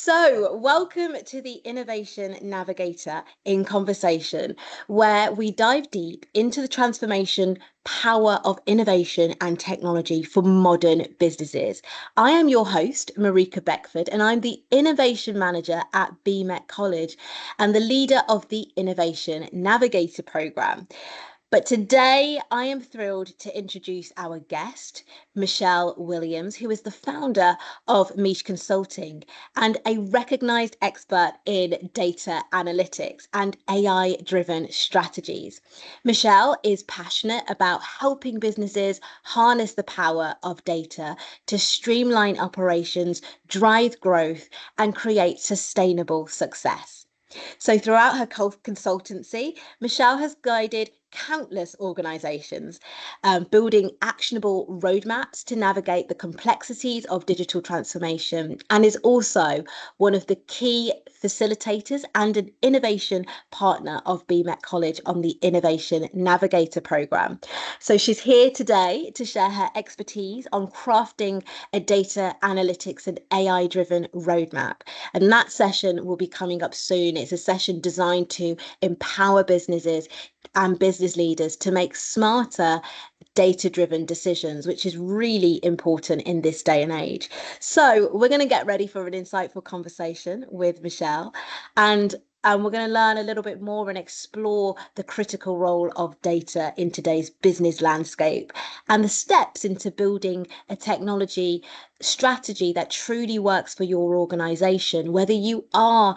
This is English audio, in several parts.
So, welcome to the Innovation Navigator in Conversation, where we dive deep into the transformation power of innovation and technology for modern businesses. I am your host, Marika Beckford, and I'm the Innovation Manager at BMet College and the leader of the Innovation Navigator program. But today I am thrilled to introduce our guest, Michelle Williams, who is the founder of Meesh Consulting and a recognized expert in data analytics and AI driven strategies. Michelle is passionate about helping businesses harness the power of data to streamline operations, drive growth, and create sustainable success. So, throughout her consultancy, Michelle has guided countless organizations, building actionable roadmaps to navigate the complexities of digital transformation, and is also one of the key facilitators and an innovation partner of BMet College on the Innovation Navigator program. So she's here today to share her expertise on crafting a data analytics and AI driven roadmap. And that session will be coming up soon. It's a session designed to empower businesses and business leaders to make smarter data-driven decisions, which is really important in this day and age. So we're going to get ready for an insightful conversation with Michelle, and we're going to learn a little bit more and explore the critical role of data in today's business landscape and the steps into building a technology strategy that truly works for your organization, whether you are,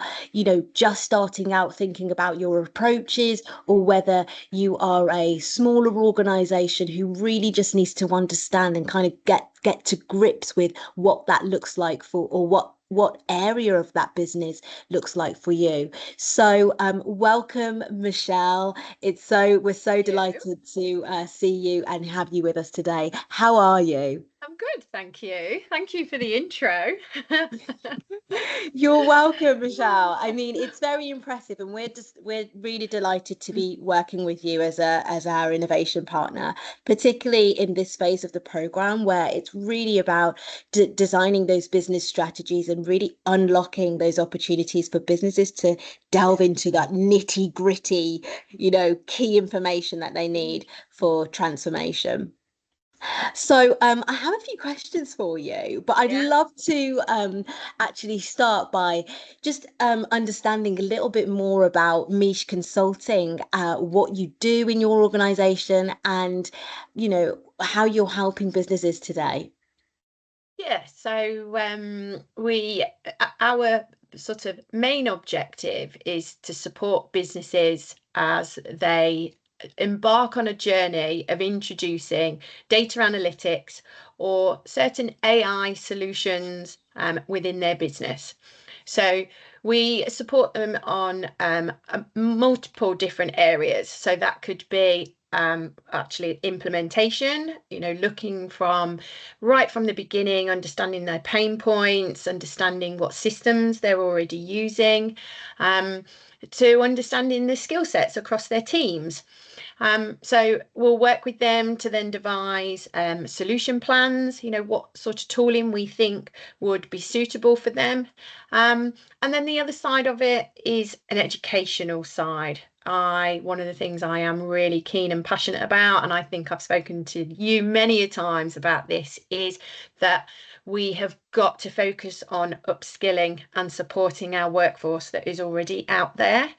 just starting out thinking about your approaches, or whether you are a smaller organization who really just needs to understand and kind of get to grips with what that looks like for, or what area of that business looks like for you. So welcome, Michelle. We're so delighted to see you and have you with us today. How are you? I'm good, thank you. Thank you for the intro. You're welcome, Michelle. I mean, it's very impressive, and we're really delighted to be working with you as our innovation partner, particularly in this phase of the program where it's really about designing those business strategies and really unlocking those opportunities for businesses to delve into that nitty gritty, key information that they need for transformation. So I have a few questions for you, but I'd Yeah. love to actually start by just understanding a little bit more about Meesh Consulting, what you do in your organization, and how you're helping businesses today. Yeah, so our sort of main objective is to support businesses as they embark on a journey of introducing data analytics or certain AI solutions within their business. So we support them on multiple different areas. So that could be actually implementation, looking right from the beginning, understanding their pain points, understanding what systems they're already using, to understanding the skill sets across their teams. So we'll work with them to then devise solution plans, what sort of tooling we think would be suitable for them. And then the other side of it is an educational side. One of the things I am really keen and passionate about, and I think I've spoken to you many a times about this, is that we have got to focus on upskilling and supporting our workforce that is already out there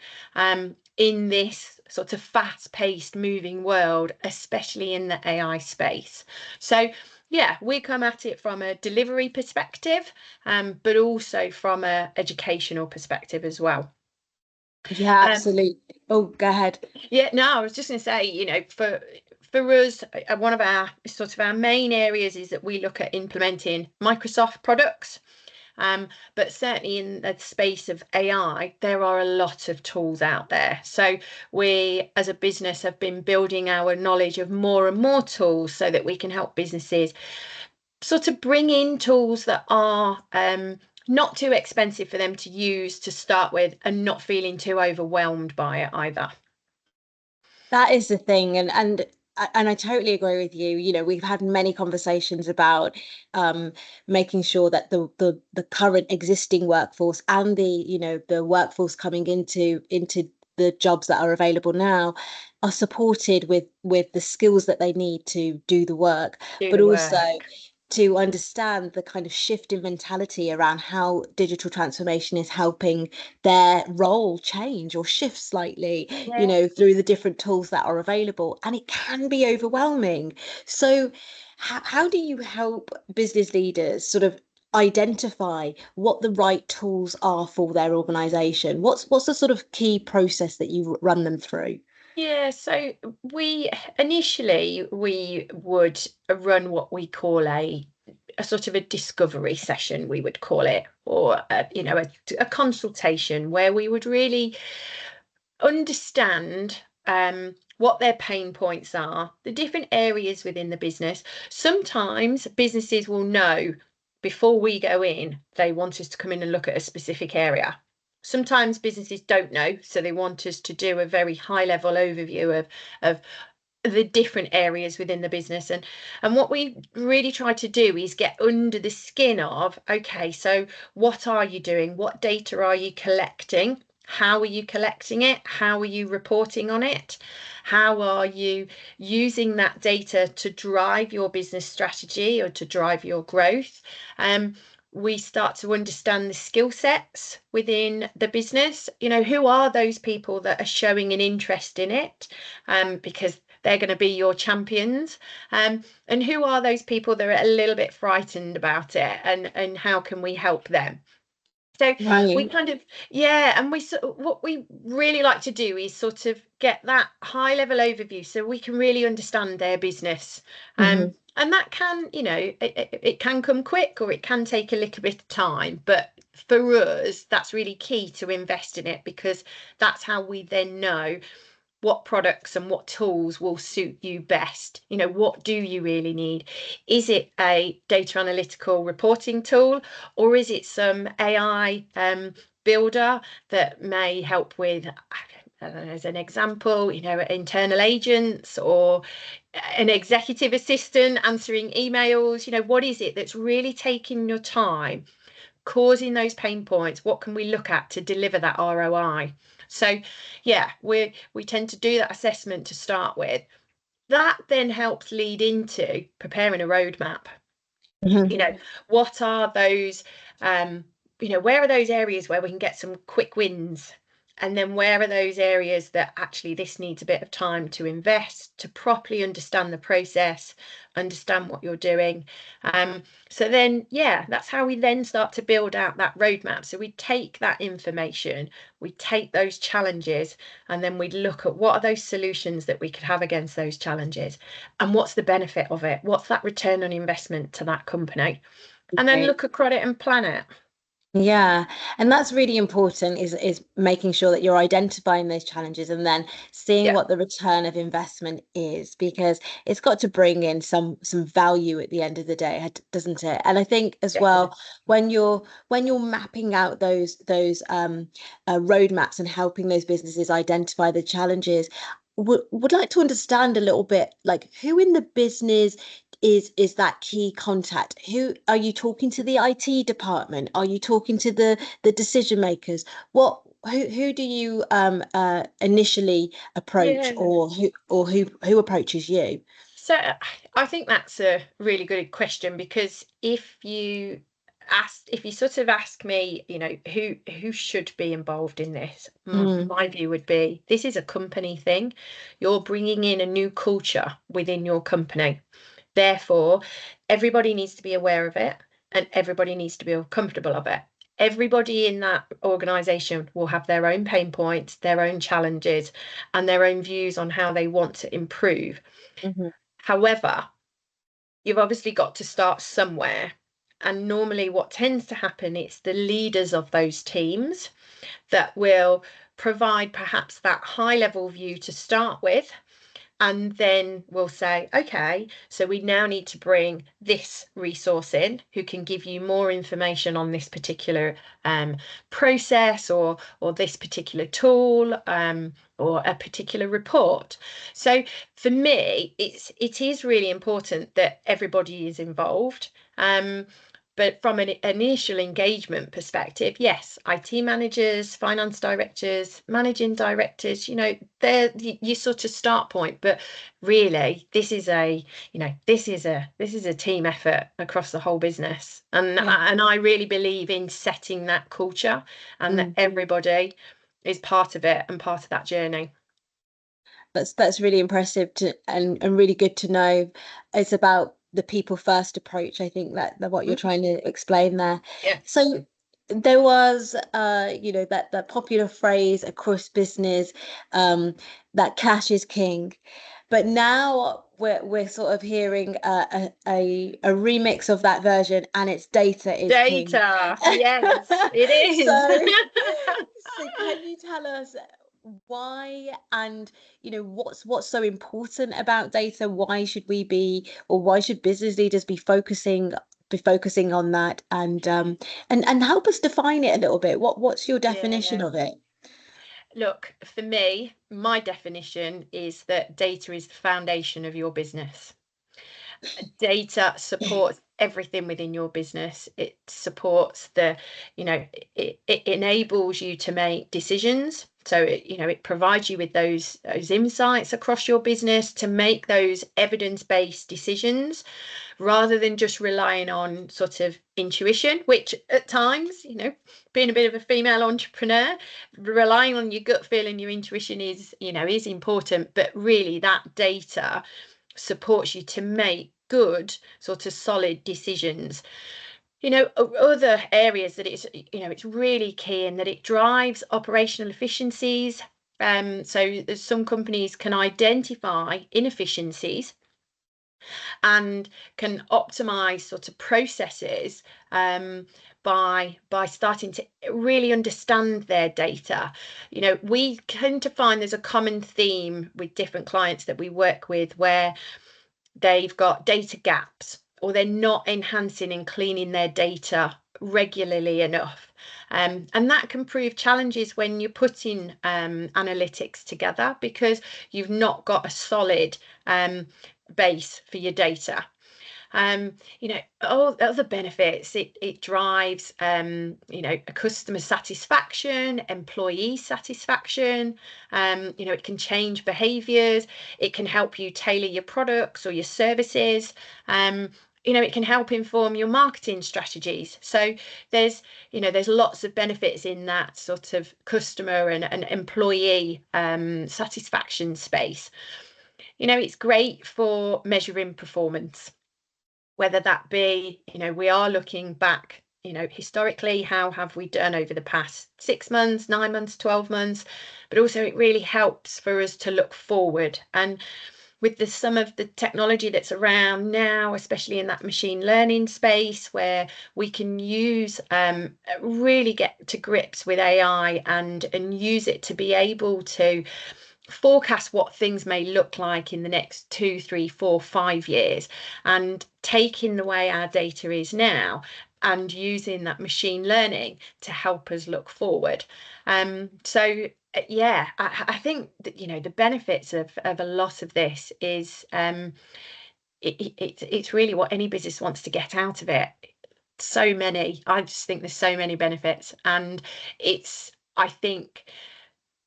in this sort of fast-paced moving world, especially in the AI space. So yeah, we come at it from a delivery perspective, but also from an educational perspective as well. Yeah, absolutely. Oh, go ahead. Yeah, no, I was just going to say, for us, one of our main areas is that we look at implementing Microsoft products. But certainly in the space of AI, there are a lot of tools out there. So we, as a business, have been building our knowledge of more and more tools so that we can help businesses sort of bring in tools that are not too expensive for them to use to start with and not feeling too overwhelmed by it either. That is the thing, and and I totally agree with you. You know, we've had many conversations about um, making sure that the current existing workforce and the workforce coming into the jobs that are available now are supported with the skills that they need to do the work, Do but the also work. to understand the kind of shift in mentality around how digital transformation is helping their role change or shift slightly, Yeah. through the different tools that are available. And it can be overwhelming. So, how do you help business leaders sort of identify what the right tools are for their organization? What's the sort of key process that you run them through? Yeah, so we initially we would run what we call a sort of a discovery session, we would call it, or a consultation where we would really understand what their pain points are, the different areas within the business. Sometimes businesses will know before we go in, they want us to come in and look at a specific area. Sometimes businesses don't know, so they want us to do a very high level overview of the different areas within the business. And what we really try to do is get under the skin of, okay, so what are you doing? What data are you collecting? How are you collecting it? How are you reporting on it? How are you using that data to drive your business strategy or to drive your growth? We start to understand the skill sets within the business. Who are those people that are showing an interest in it? Because they're going to be your champions. And who are those people that are a little bit frightened about it? And how can we help them? So we Right. kind of, yeah, and what we really like to do is sort of get that high level overview so we can really understand their business. Hmm. And that can, it can come quick or it can take a little bit of time. But for us, that's really key to invest in it because that's how we then know what products and what tools will suit you best. What do you really need? Is it a data analytical reporting tool, or is it some AI builder that may help with, I don't know, as an example, internal agents or an executive assistant answering emails? What is it that's really taking your time, causing those pain points? What can we look at to deliver that ROI? So yeah, we tend to do that assessment to start with. That then helps lead into preparing a roadmap. Hmm. What are those, where are those areas where we can get some quick wins? And then where are those areas that actually this needs a bit of time to invest to properly understand the process, understand what you're doing. So then, yeah, that's how we then start to build out that roadmap. So we take that information, we take those challenges, and then we look at what are those solutions that we could have against those challenges and what's the benefit of it? What's that return on investment to that company? And then Right. look at it and plan it. Yeah, and that's really important is making sure that you're identifying those challenges and then seeing Yeah, what the return of investment is, because it's got to bring in some value at the end of the day, doesn't it? And I think as definitely. well, when you're mapping out those roadmaps and helping those businesses identify the challenges, would like to understand a little bit like who in the business is that key contact? Who are you talking to? The IT department? Are you talking to the decision makers? Who do you initially approach, Yeah. or who approaches you? So I think that's a really good question because if you sort of ask me, who should be involved in this, Mm, my view would be this is a company thing. You're bringing in a new culture within your company. Therefore, everybody needs to be aware of it and everybody needs to be comfortable of it. Everybody in that organization will have their own pain points, their own challenges, and their own views on how they want to improve. mhm, However, you've obviously got to start somewhere. And normally, what tends to happen, it's the leaders of those teams that will provide perhaps that high level view to start with. And then we'll say, okay, so we now need to bring this resource in who can give you more information on this particular process or this particular tool or a particular report. So for me, it is really important that everybody is involved. But from an initial engagement perspective, yes, IT managers, finance directors, managing directors, they're your sort of start point. But really, this is a team effort across the whole business. And I really believe in setting that culture and that everybody is part of it and part of that journey. That's really impressive and really good to know. It's about the people first approach. I think that what you're trying to explain there. Yeah. So there was that popular phrase across business, that cash is king. But now we're sort of hearing a remix of that version, and it's data is king. Data, yes, it is. So can you tell us why, and what's so important about data? Why should we be, or why should business leaders be focusing on that, and help us define it a little bit. What's your definition Yeah. of it? Look, for me, my definition is that data is the foundation of your business. Data supports everything within your business. It supports it enables you to make decisions. So it provides you with those insights across your business to make those evidence-based decisions rather than just relying on sort of intuition, which at times, being a bit of a female entrepreneur, relying on your gut feeling, your intuition is important, but really that data supports you to make good sort of solid decisions. Other areas that it's really key in that it drives operational efficiencies. So some companies can identify inefficiencies and can optimize sort of processes by starting to really understand their data. We tend to find there's a common theme with different clients that we work with where they've got data gaps or they're not enhancing and cleaning their data regularly enough. And that can prove challenges when you're putting analytics together because you've not got a solid base for your data. All other benefits, it drives customer satisfaction, employee satisfaction. It can change behaviors, it can help you tailor your products or your services. It can help inform your marketing strategies. So there's lots of benefits in that sort of customer and employee satisfaction space. It's great for measuring performance, whether that be, we are looking back, historically, how have we done over the past 6 months, 9 months, 12 months, but also it really helps for us to look forward. And with some of the technology that's around now, especially in that machine learning space, where we can really get to grips with AI and use it to be able to forecast what things may look like in the next 2, 3, 4, 5 years, and taking the way our data is now and using that machine learning to help us look forward. So yeah, I think that the benefits of a lot of this is it's really what any business wants to get out of it. So many, I just think there's so many benefits, and I think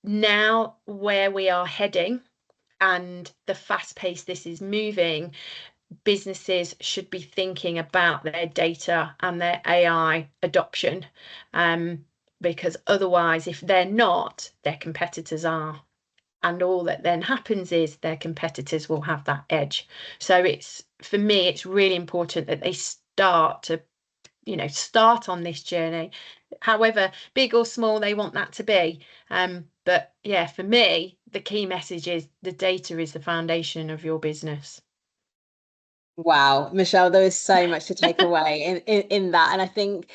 now where we are heading and the fast pace this is moving, businesses should be thinking about their data and their AI adoption, because otherwise, if they're not, their competitors are. And all that then happens is their competitors will have that edge. So for me, it's really important that they start on this journey, however big or small they want that to be. But yeah, for me, the key message is the data is the foundation of your business. Wow, Michelle, there is so much to take away in that. And I think,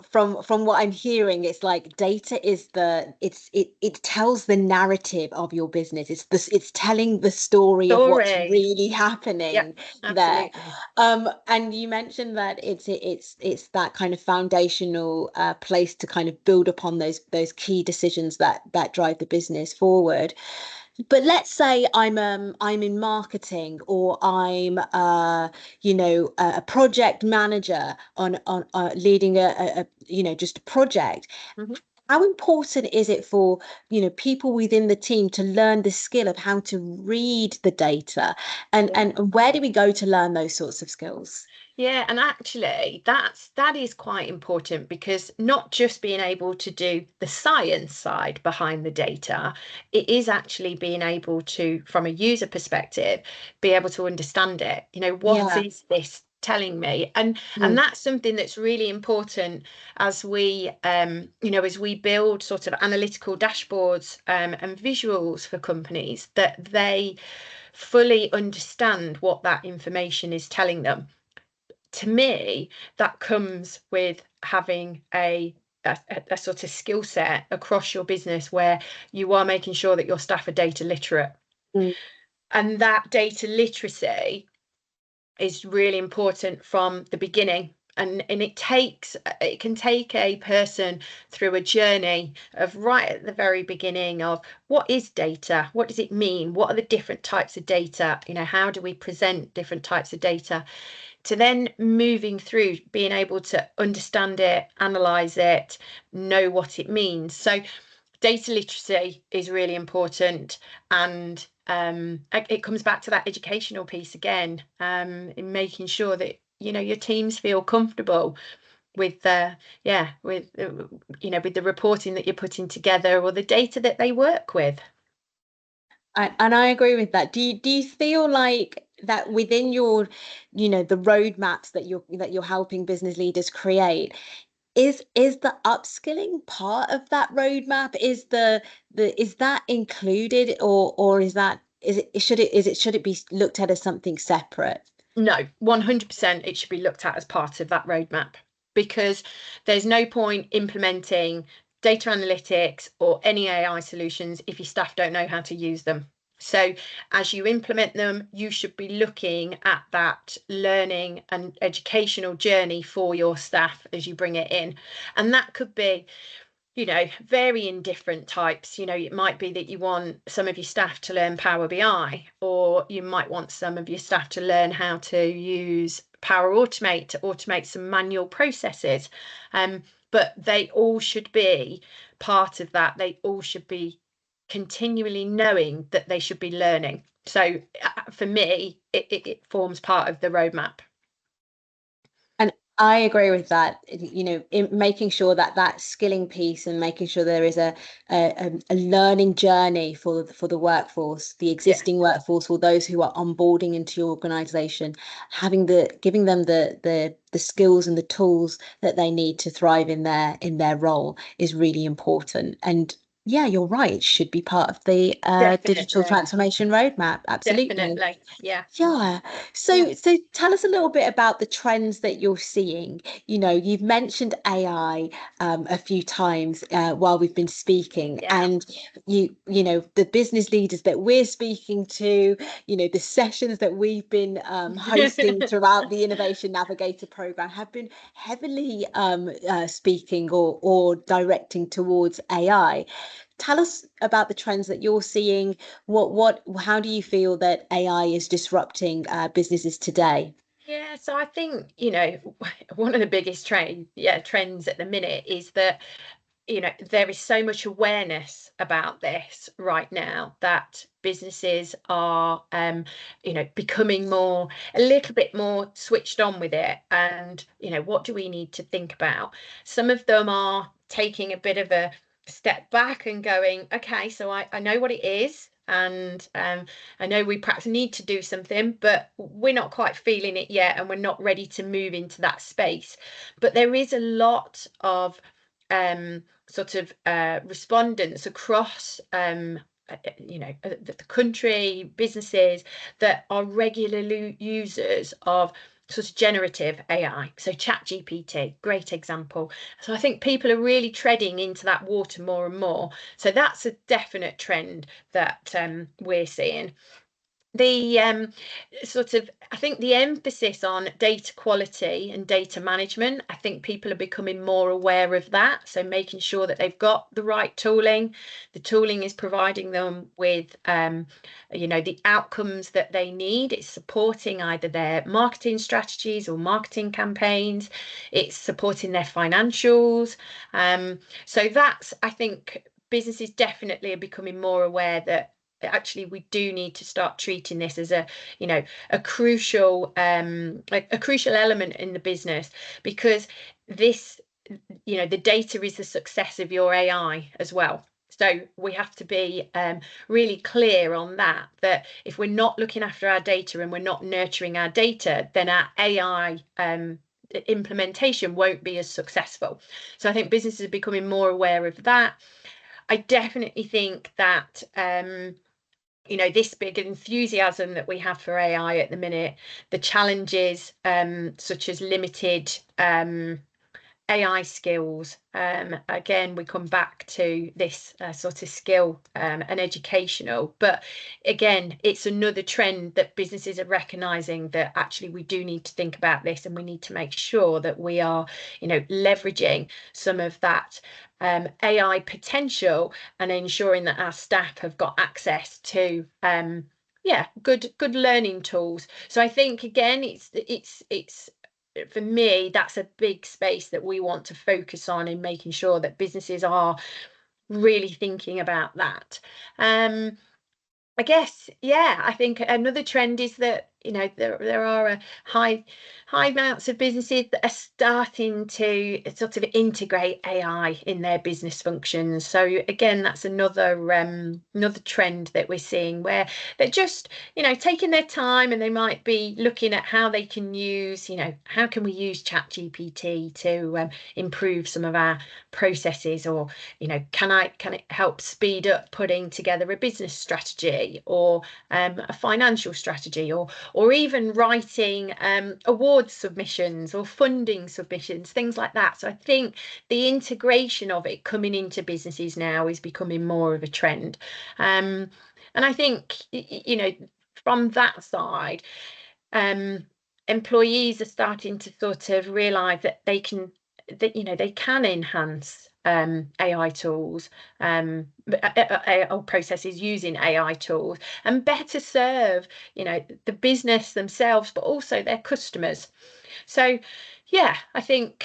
from what I'm hearing, it's like data is it tells the narrative of your business. It's telling the story of what's Story. really Yep, happening there. absolutely. And you mentioned that it's that kind of foundational place to kind of build upon those key decisions that drive the business forward. But let's say I'm in marketing, or I'm a project manager on leading just a project. Mhm. How important is it for people within the team to learn the skill of how to read the data, Yeah. and where do we go to learn those sorts of skills? Yeah, and actually that is quite important, because not just being able to do the science side behind the data, it is actually being able to, from a user perspective, be able to understand it. What Yeah. is this telling me? And Mm, that's something that's really important as we build sort of analytical dashboards and visuals for companies, that they fully understand what that information is telling them. To me, that comes with having a sort of skill set across your business, where you are making sure that your staff are data literate. mm, And that data literacy is really important from the beginning. And it can take a person through a journey of, right at the very beginning, of what is data, what does it mean, what are the different types of data, how do we present different types of data, to then moving through being able to understand it, analyze it, know what it means. So data literacy is really important. And it comes back to that educational piece again, in making sure that your teams feel comfortable with with the reporting that you're putting together, or the data that they work with. and I agree with that. Do you feel like that within your, the roadmaps that you're helping business leaders create, is the upskilling part of that roadmap? Is that included, or should it be looked at as something separate? No, 100% it should be looked at as part of that roadmap, because there's no point implementing data analytics or any AI solutions if your staff don't know how to use them. So as you implement them, you should be looking at that learning and educational journey for your staff as you bring it in. And that could be varying different types. It might be that you want some of your staff to learn Power BI, or you might want some of your staff to learn how to use Power Automate to automate some manual processes. But they all should be part of that. They all should be continually knowing that they should be learning. So for me, it forms part of the roadmap. And I agree with that. In making sure that skilling piece, and making sure there is a learning journey for the workforce, the Yeah, existing workforce, or those who are onboarding into your organization, giving them the skills and the tools that they need to thrive in their role is really important. And yeah, you're right. It should be part of the digital definitely. transformation roadmap. Absolutely. Definitely. Yeah. Yeah. Yeah. So tell us a little bit about the trends that you're seeing. You've mentioned AI a few times while we've been speaking, Yeah. and the business leaders that we're speaking to, the sessions that we've been hosting throughout the Innovation Navigator program have been heavily speaking or directing towards AI. Tell us about the trends that you're seeing. How do you feel that AI is disrupting businesses today? Yeah, so I think, one of the biggest trends at the minute is that, there is so much awareness about this right now, that businesses are, becoming a little bit more switched on with it. And, what do we need to think about? Some of them are taking a bit of a step back and going, okay, so I know what it is. And I know we perhaps need to do something, but we're not quite feeling it yet, and we're not ready to move into that space. But there is a lot of sort of respondents across the country, businesses that are regular users of sort of generative AI. So ChatGPT, great example. So I think people are really treading into that water more and more. So that's a definite trend that we're seeing. The I think the emphasis on data quality and data management, I think people are becoming more aware of that. So making sure that they've got the right tooling, the tooling is providing them with the outcomes that they need. It's supporting either their marketing strategies or marketing campaigns, it's supporting their financials. So that's, I think businesses definitely are becoming more aware that actually we do need to start treating this as a crucial element in the business, because this the data is the success of your AI as well. So we have to be really clear on that if we're not looking after our data and we're not nurturing our data, then our AI implementation won't be as successful. So I think businesses are becoming more aware of that. I definitely think that this big enthusiasm that we have for AI at the minute, the challenges such as limited AI skills. Again, we come back to this sort of skill and educational, but again, it's another trend that businesses are recognizing that actually we do need to think about this, and we need to make sure that we are, leveraging some of that AI potential and ensuring that our staff have got access to good learning tools. So I think again, it's for me, that's a big space that we want to focus on in making sure that businesses are really thinking about that. I guess, I think another trend is that there are a high amounts of businesses that are starting to sort of integrate AI in their business functions. So again, that's another trend that we're seeing, where they're just taking their time, and they might be looking at how they can use how can we use ChatGPT to improve some of our processes, or can it help speed up putting together a business strategy, or a financial strategy, or even writing awards submissions or funding submissions, things like that. So I think the integration of it coming into businesses now is becoming more of a trend. And I think, from that side, employees are starting to sort of realise that they can enhance AI tools or processes using AI tools, and better serve the business themselves, but also their customers. So I think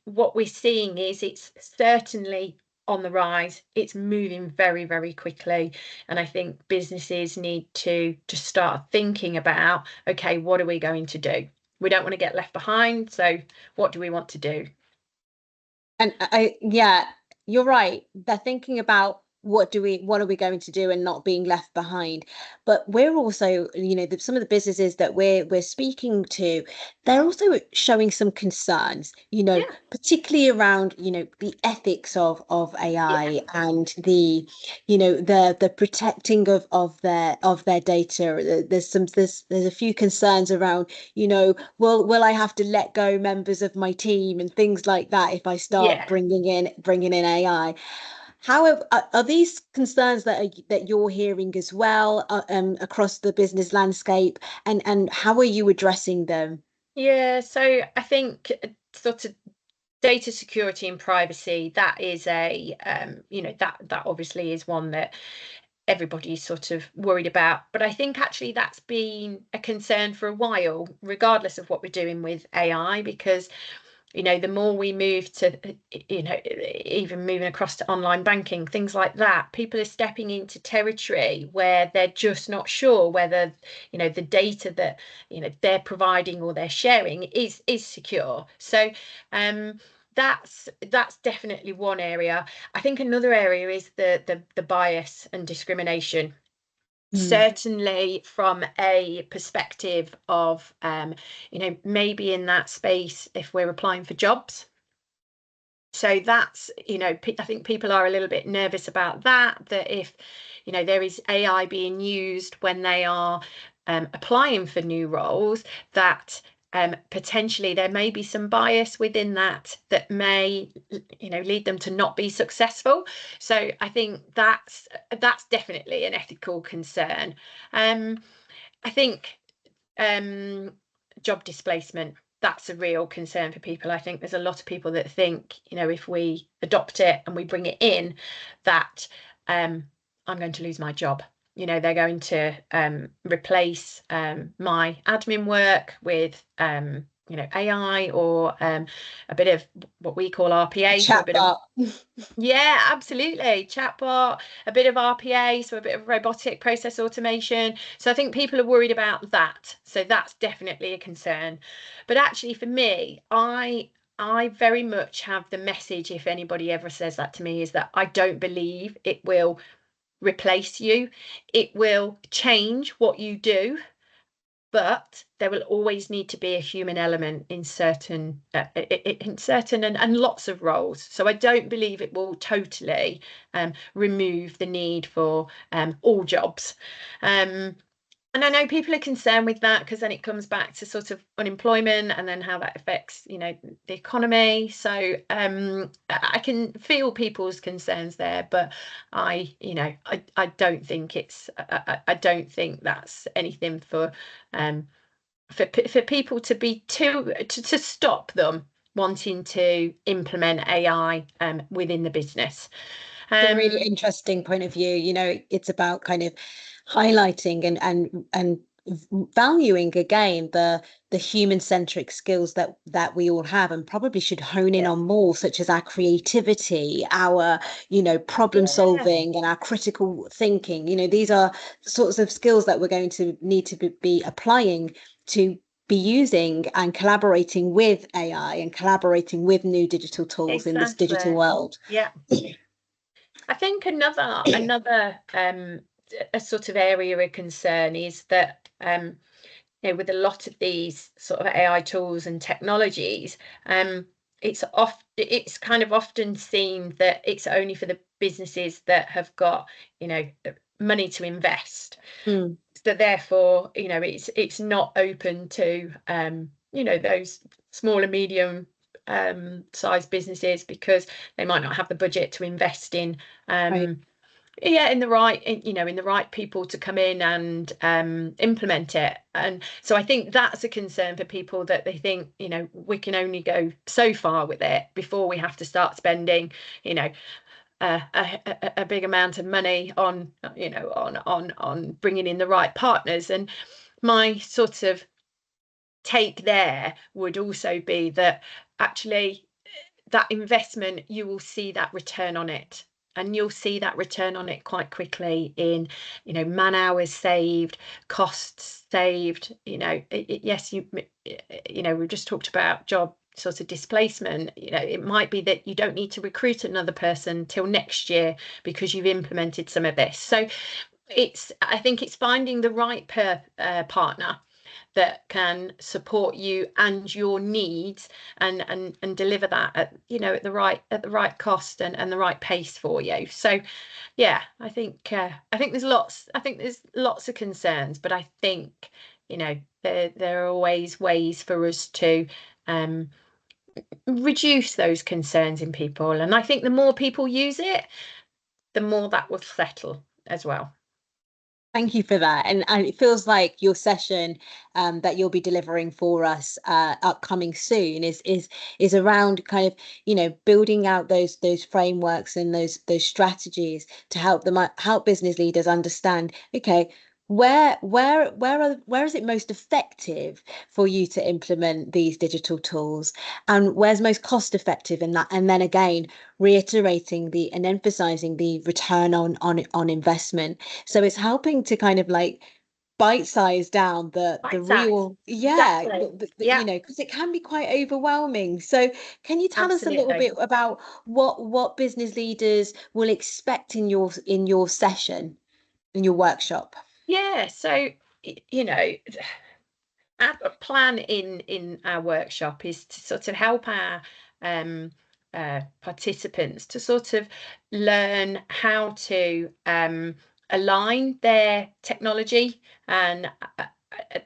what we're seeing is it's certainly on the rise. It's moving very, very quickly, and I think businesses need to start thinking about, okay, what are we going to do? We don't want to get left behind, so what do we want to do? And you're right. They're thinking about what are we going to do, and not being left behind. But we're also, some of the businesses that we're speaking to, they're also showing some concerns, Yeah, particularly around, the ethics of yeah, AI, and the protecting of their data. There's a few concerns around, will I have to let go members of my team and things like that if I start yeah. bringing in AI? How are these concerns that you're hearing as well, across the business landscape, and how are you addressing them? Yeah, so I think sort of data security and privacy, that is that obviously is one that everybody's sort of worried about. But I think actually that's been a concern for a while, regardless of what we're doing with AI, because the more we move to even moving across to online banking, things like that, people are stepping into territory where they're just not sure whether the data that they're providing or they're sharing is secure. So that's definitely one area. I think another area is the bias and discrimination. Mm. Certainly from a perspective of maybe in that space, if we're applying for jobs. So that's I think people are a little bit nervous about that if there is AI being used when they are applying for new roles, that potentially there may be some bias within that may, lead them to not be successful. So I think that's definitely an ethical concern. I think job displacement, that's a real concern for people. I think there's a lot of people that think, if we adopt it and we bring it in, that I'm going to lose my job. They're going to replace my admin work with AI, or a bit of what we call RPA, so a bit of Chatbot. yeah, absolutely. Chatbot, a bit of RPA, so a bit of robotic process automation. So I think people are worried about that. So that's definitely a concern. But actually, for me, I very much have the message, if anybody ever says that to me, is that I don't believe it will replace you. It will change what you do, but there will always need to be a human element in certain and lots of roles. So I don't believe it will totally remove the need for all jobs. And I know people are concerned with that, because then it comes back to sort of unemployment and then how that affects, the economy. So I can feel people's concerns there, but I don't think I don't think that's anything for people to be to stop them wanting to implement AI within the business. It's a really interesting point of view. It's about kind of highlighting and valuing again the human-centric skills that we all have, and probably should hone in Yeah. on more, such as our creativity, our problem Yeah, solving, and our critical thinking. These are sorts of skills that we're going to need to be applying, to be using and collaborating with AI and collaborating with new digital tools in this digital exactly. world. Yeah. I think another a sort of area of concern is that with a lot of these sort of AI tools and technologies, it's kind of often seen that it's only for the businesses that have got money to invest. Mm. So therefore, it's not open to those small and medium sized businesses, because they might not have the budget to invest in Right. in the right in the right people to come in and implement it. And so I think that's a concern for people, that they think we can only go so far with it before we have to start spending a big amount of money on on bringing in the right partners. And my sort of take there would also be that actually that investment, you will see that return on it, and you'll see that return on it quite quickly in man hours saved, costs saved. Yes, we've just talked about job sort of displacement. It might be that you don't need to recruit another person till next year because you've implemented some of this. So I think it's finding the right partner that can support you and your needs, and deliver that at at the right cost and the right pace for you. So yeah, I think there's lots of concerns, but I think there are always ways for us to reduce those concerns in people, and I think the more people use it, the more that will settle as well. Thank you for that. And it feels like your session that you'll be delivering for us upcoming soon is around kind of, building out those frameworks and those strategies to help business leaders understand, okay, where is it most effective for you to implement these digital tools, and where's most cost effective in that, and then again reiterating the and emphasizing the return on investment. So it's helping to kind of like bite size down the Right, Zach. real, yeah, Exactly. you Yeah, know, because it can be quite overwhelming. So can you tell us a little absolutely. bit about what business leaders will expect in your session, in your workshop? Yeah, so our plan in our workshop is to sort of help our um, participants to sort of learn how to align their technology and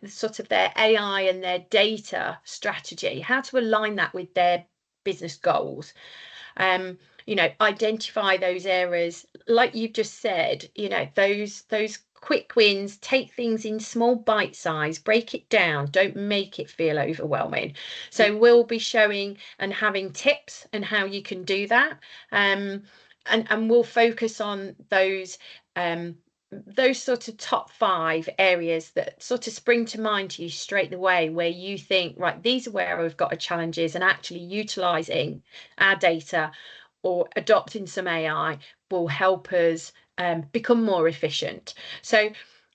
sort of their AI and their data strategy, how to align that with their business goals. Identify those areas, like you've just said, those quick wins, take things in small bite size, break it down, don't make it feel overwhelming. So we'll be showing and having tips and how you can do that. And we'll focus on those sort of top 5 areas that sort of spring to mind to you straight away, where you think, right, these are where we've got challenges, and actually utilizing our data or adopting some AI will help us become more efficient. So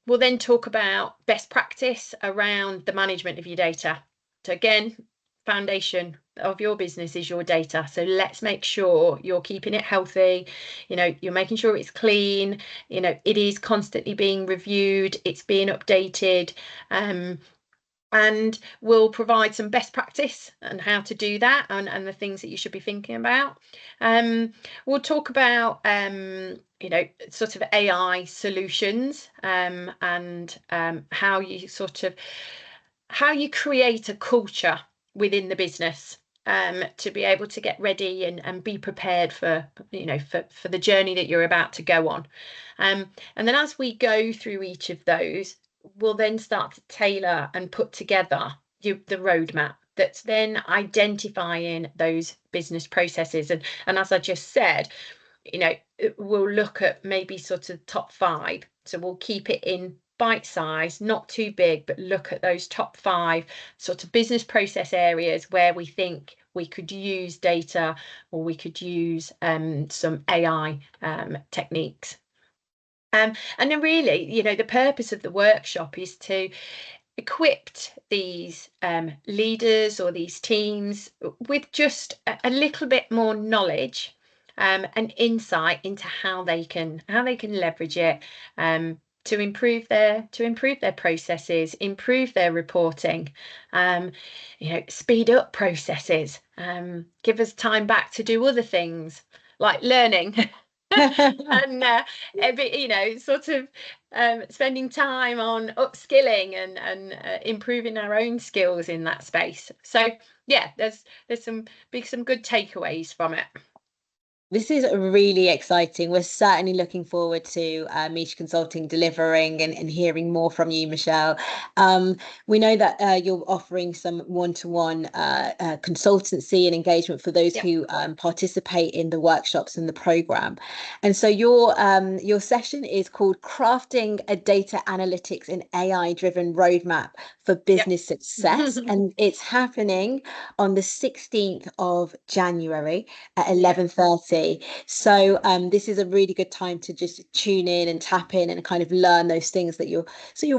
we'll then talk about best practice around the management of your data. So again, foundation of your business is your data. So let's make sure you're keeping it healthy. You're making sure it's clean. It is constantly being reviewed. It's being updated. And we'll provide some best practice and how to do that, and the things that you should be thinking about. We'll talk about sort of AI solutions, and how you create a culture within the business, to be able to get ready and be prepared for the journey that you're about to go on. And then as we go through each of those, we'll then start to tailor and put together the roadmap that's then identifying those business processes. And as I just said, we'll look at maybe sort of top 5. So we'll keep it in bite size, not too big, but look at those top 5 sort of business process areas where we think we could use data, or we could use some AI techniques. And then really, the purpose of the workshop is to equip these leaders or these teams with just a little bit more knowledge and insight into how they can leverage it to improve their processes, improve their reporting, speed up processes, give us time back to do other things like learning. And sort of spending time on upskilling and improving our own skills in that space. So yeah, there's some good takeaways from it. This is really exciting. We're certainly looking forward to Meesh Consulting delivering and hearing more from you, Michelle. We know that you're offering some one-to-one consultancy and engagement for those who participate in the workshops and the program. And so your session is called Crafting a Data Analytics and AI-Driven Roadmap for Business Success. And it's happening on the 16th of January at 11:30. So this is a really good time to just tune in and tap in and kind of learn those things that you're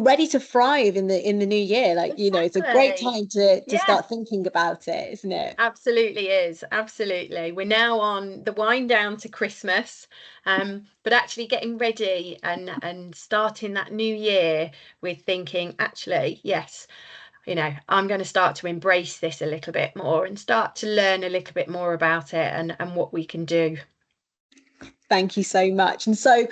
ready to thrive in the new year. Like, it's a great time to start thinking about it, isn't it? Absolutely is. Absolutely. We're now on the wind down to Christmas, but actually getting ready and starting that new year with thinking, actually, yes, I'm going to start to embrace this a little bit more and start to learn a little bit more about it and what we can do. Thank you so much. And so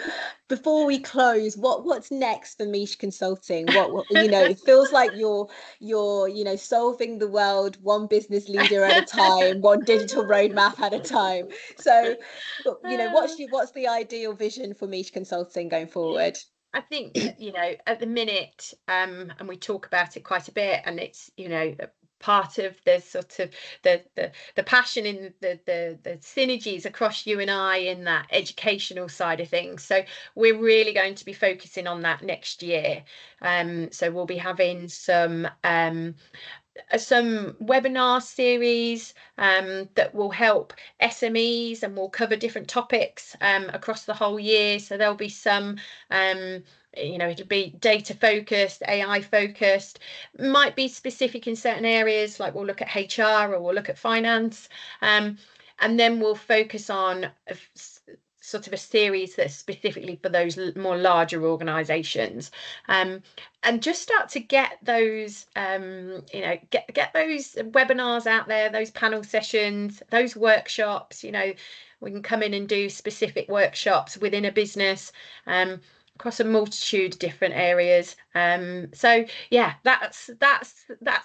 before we close, what's next for Meesh Consulting? What it feels like you're solving the world one business leader at a time, one digital roadmap at a time. So, what's the ideal vision for Meesh Consulting going forward? I think, at the minute, and we talk about it quite a bit, and it's, part of the sort of the passion in the synergies across you and I in that educational side of things. So we're really going to be focusing on that next year. So we'll be having some webinar series that will help SMEs, and will cover different topics across the whole year. So there'll be some it'll be data focused, AI focused, might be specific in certain areas, like we'll look at HR or we'll look at finance, and then we'll focus on sort of a series that's specifically for those more larger organizations, and just start to get those get those webinars out there, those panel sessions, those workshops. We can come in and do specific workshops within a business, across a multitude of different areas. So yeah, that's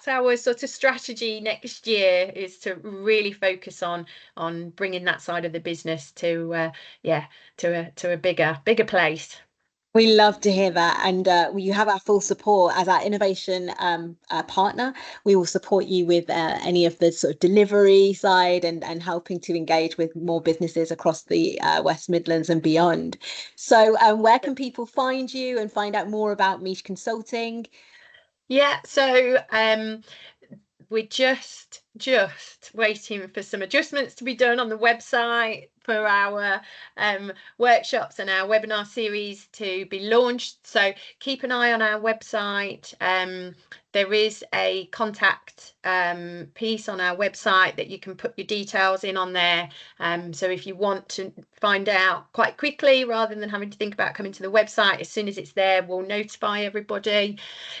our sort of strategy next year, is to really focus on bringing that side of the business to yeah, to a bigger place. We love to hear that. And you have our full support as our innovation partner. We will support you with any of the sort of delivery side and helping to engage with more businesses across the West Midlands and beyond. So, where can people find you and find out more about Meesh Consulting? Yeah, so we're just waiting for some adjustments to be done on the website for our workshops and our webinar series to be launched. So keep an eye on our website. There is a contact piece on our website that you can put your details in on there. So if you want to find out quite quickly, rather than having to think about coming to the website, as soon as it's there, we'll notify everybody.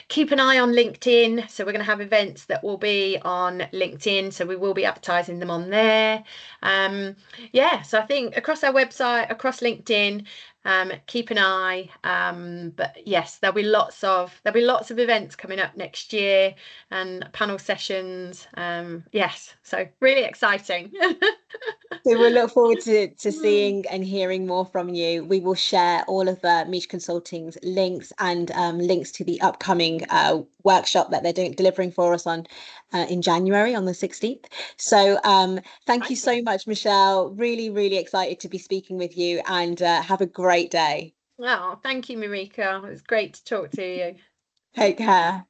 Keep an eye on LinkedIn. So we're going to have events that will be on LinkedIn. So we will be advertising them on there. Yeah, so I think across our website, across LinkedIn, keep an eye. But yes, there'll be lots of events coming up next year and panel sessions. Yes, so really exciting. So we'll look forward to seeing and hearing more from you. We will share all of Meesh Consulting's links and links to the upcoming workshop that they're delivering for us on in January on the 16th. So thank you so much, Michelle. Really, really excited to be speaking with you, and have a great day. Oh, thank you, Marika. It was great to talk to you. Take care.